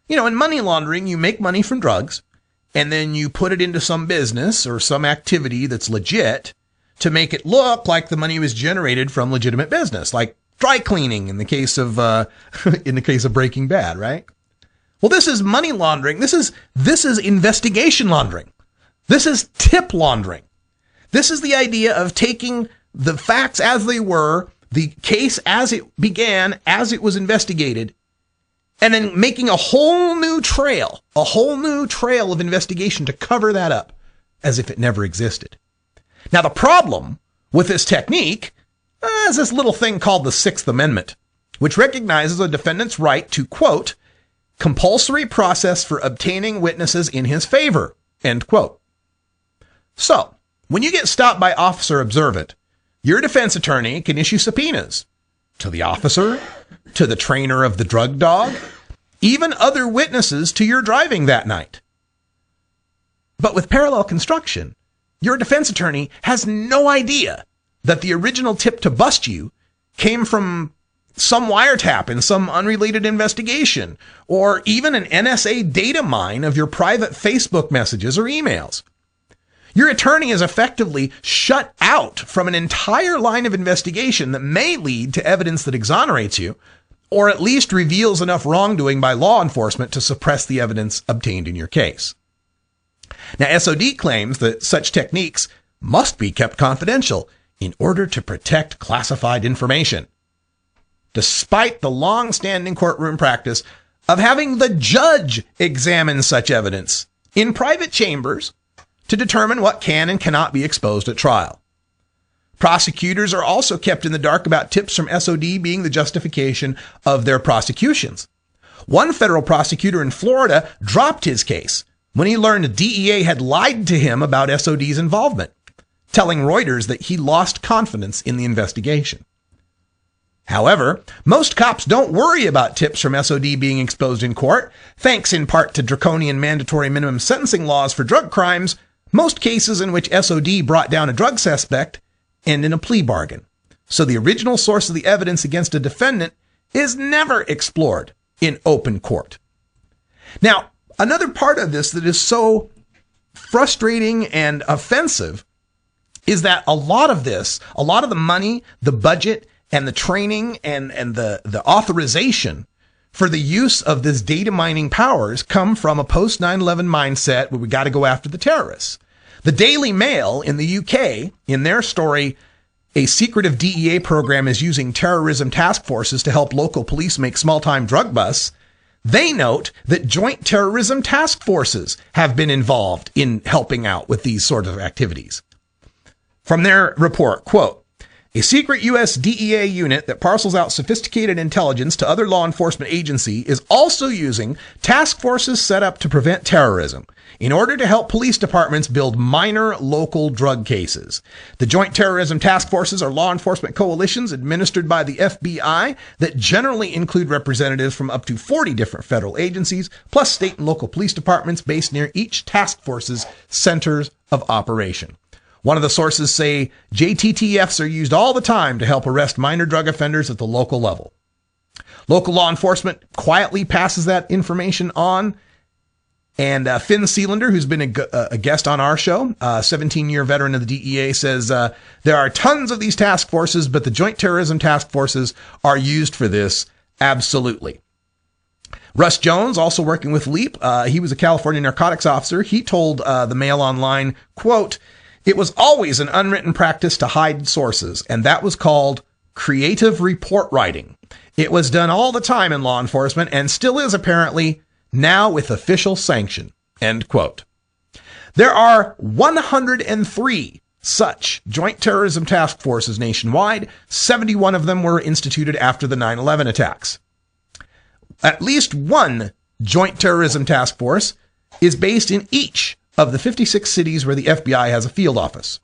You know, in money laundering, you make money from drugs, and then you put it into some business or some activity that's legit to make it look like the money was generated from legitimate business, like dry cleaning in the case of Breaking Bad, right? Well, this is money laundering. This is investigation laundering. This is tip laundering. This is the idea of taking the facts as they were, the case as it began, as it was investigated, and then making a whole new trail of investigation to cover that up as if it never existed. Now, the problem with this technique is this little thing called the Sixth Amendment, which recognizes a defendant's right to, quote, compulsory process for obtaining witnesses in his favor, end quote. So, when you get stopped by Officer Observant, your defense attorney can issue subpoenas to the officer, to the trainer of the drug dog, even other witnesses to your driving that night. But with parallel construction, your defense attorney has no idea that the original tip to bust you came from some wiretap in some unrelated investigation, or even an NSA data mine of your private Facebook messages or emails. Your attorney is effectively shut out from an entire line of investigation that may lead to evidence that exonerates you, or at least reveals enough wrongdoing by law enforcement to suppress the evidence obtained in your case. Now, SOD claims that such techniques must be kept confidential in order to protect classified information, despite the long-standing courtroom practice of having the judge examine such evidence in private chambers to determine what can and cannot be exposed at trial. Prosecutors are also kept in the dark about tips from SOD being the justification of their prosecutions. One federal prosecutor in Florida dropped his case when he learned DEA had lied to him about SOD's involvement, telling Reuters that he lost confidence in the investigation. However, most cops don't worry about tips from SOD being exposed in court. Thanks in part to draconian mandatory minimum sentencing laws for drug crimes, most cases in which SOD brought down a drug suspect end in a plea bargain. So the original source of the evidence against a defendant is never explored in open court. Now, another part of this that is so frustrating and offensive is that a lot of the money, the budget, and the training and the authorization for the use of this data mining powers come from a post 9/11 mindset where we got to go after the terrorists. The Daily Mail in the UK, in their story, a secretive DEA program is using terrorism task forces to help local police make small-time drug busts. They note that joint terrorism task forces have been involved in helping out with these sort of activities. From their report, quote, a secret U.S. DEA unit that parcels out sophisticated intelligence to other law enforcement agencies is also using task forces set up to prevent terrorism in order to help police departments build minor local drug cases. The Joint Terrorism Task Forces are law enforcement coalitions administered by the FBI that generally include representatives from up to 40 different federal agencies, plus state and local police departments based near each task force's centers of operation. One of the sources say JTTFs are used all the time to help arrest minor drug offenders at the local level. Local law enforcement quietly passes that information on. And Finn Seelander, who's been a guest on our show, a 17-year veteran of the DEA, says there are tons of these task forces, but the Joint Terrorism Task Forces are used for this. Absolutely. Russ Jones, also working with LEAP, he was a California narcotics officer. He told the Mail Online, quote, it was always an unwritten practice to hide sources, and that was called creative report writing. It was done all the time in law enforcement and still is apparently, now with official sanction. End quote. There are 103 such joint terrorism task forces nationwide. 71 of them were instituted after the 9/11 attacks. At least one joint terrorism task force is based in each of the 56 cities where the FBI has a field office.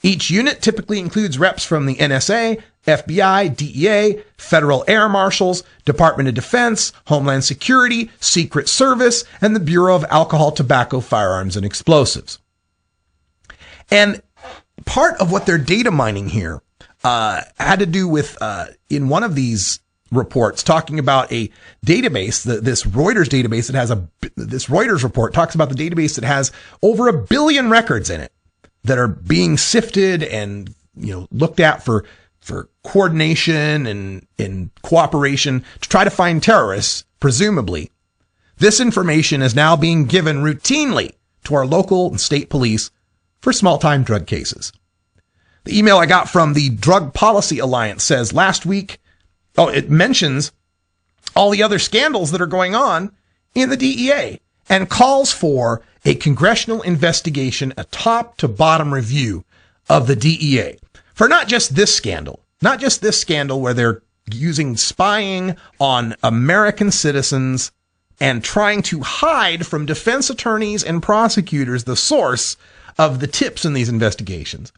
Each unit typically includes reps from the NSA, FBI, DEA, Federal Air Marshals, Department of Defense, Homeland Security, Secret Service, and the Bureau of Alcohol, Tobacco, Firearms, and Explosives. And part of what they're data mining here had to do with, in one of these reports, talking about a database, this Reuters database that has this Reuters report talks about the database that has over 1 billion records in it that are being sifted and, looked at for coordination and cooperation to try to find terrorists, presumably. This information is now being given routinely to our local and state police for small-time drug cases. The email I got from the Drug Policy Alliance says last week, it mentions all the other scandals that are going on in the DEA and calls for a congressional investigation, a top to bottom review of the DEA for not just this scandal where they're using spying on American citizens and trying to hide from defense attorneys and prosecutors the source of the tips in these investigations.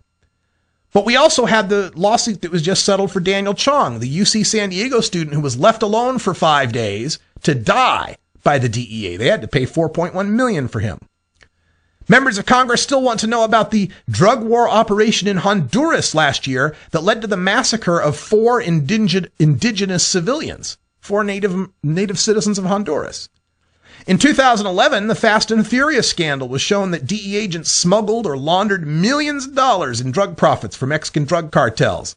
But we also had the lawsuit that was just settled for Daniel Chong, the UC San Diego student who was left alone for 5 days to die by the DEA. They had to pay $4.1 million for him. Members of Congress still want to know about the drug war operation in Honduras last year that led to the massacre of 4 indigenous civilians, 4 native citizens of Honduras. In 2011, the Fast and Furious scandal was shown that DEA agents smuggled or laundered millions of dollars in drug profits from Mexican drug cartels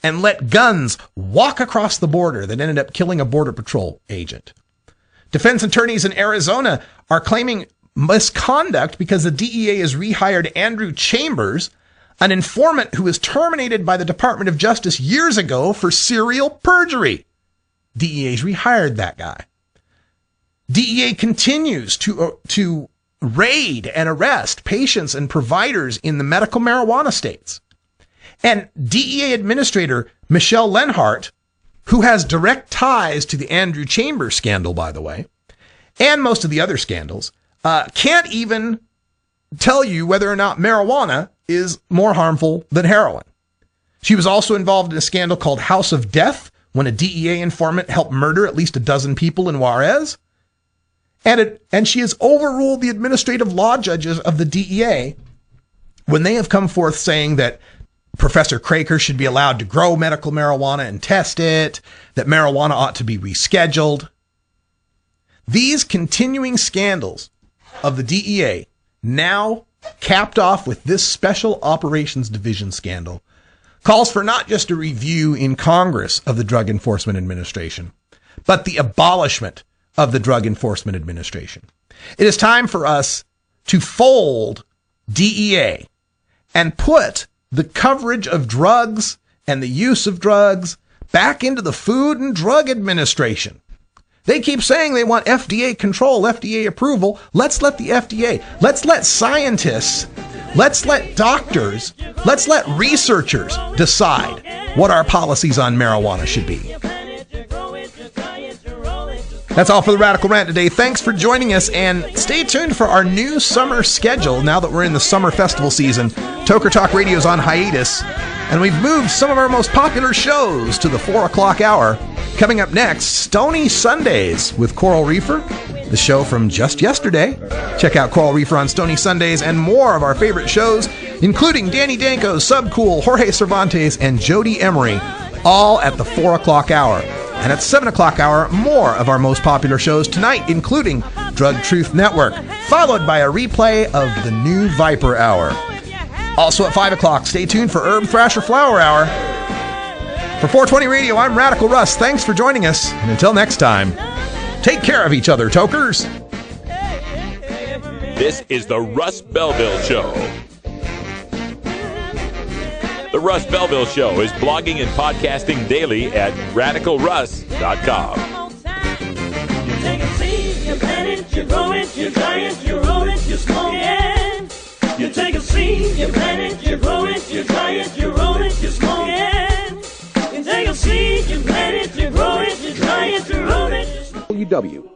and let guns walk across the border that ended up killing a Border Patrol agent. Defense attorneys in Arizona are claiming misconduct because the DEA has rehired Andrew Chambers, an informant who was terminated by the Department of Justice years ago for serial perjury. DEA's rehired that guy. DEA continues to raid and arrest patients and providers in the medical marijuana states. And DEA Administrator Michelle Lenhart, who has direct ties to the Andrew Chambers scandal, by the way, and most of the other scandals, can't even tell you whether or not marijuana is more harmful than heroin. She was also involved in a scandal called House of Death, when a DEA informant helped murder at least a dozen people in Juarez. And she has overruled the administrative law judges of the DEA when they have come forth saying that Professor Craker should be allowed to grow medical marijuana and test it, that marijuana ought to be rescheduled. These continuing scandals of the DEA, now capped off with this Special Operations Division scandal, calls for not just a review in Congress of the Drug Enforcement Administration, but the abolishment of the Drug Enforcement Administration. It is time for us to fold DEA and put the coverage of drugs and the use of drugs back into the Food and Drug Administration. They keep saying they want FDA control, FDA approval. Let's let the FDA, let's let scientists, let's let doctors, let's let researchers decide what our policies on marijuana should be. That's all for the Radical Rant today. Thanks for joining us, and stay tuned for our new summer schedule now that we're in the summer festival season. Toker Talk Radio is on hiatus, and we've moved some of our most popular shows to the 4 o'clock hour. Coming up next, Stony Sundays with Coral Reefer, the show from just yesterday. Check out Coral Reefer on Stony Sundays and more of our favorite shows, including Danny Danko, Subcool, Jorge Cervantes, and Jody Emery, all at the 4 o'clock hour. And at 7 o'clock hour, more of our most popular shows tonight, including Drug Truth Network, followed by a replay of the new Viper Hour. Also at 5 o'clock, stay tuned for Herb Thrasher Flower Hour. For 420 Radio, I'm Radical Russ. Thanks for joining us, and until next time, take care of each other, tokers. This is the Russ Belville Show. The Russ Belville Show is blogging and podcasting daily at radicalruss.com. You take a seed, you plant it, you grow it, you dry it, you roll it, you smoke it. You take a seed, you plant it, you grow it, you dry it, you roll it, you smoke it. You take a seed, you plant it, you grow it, you dry it, you roll it. WW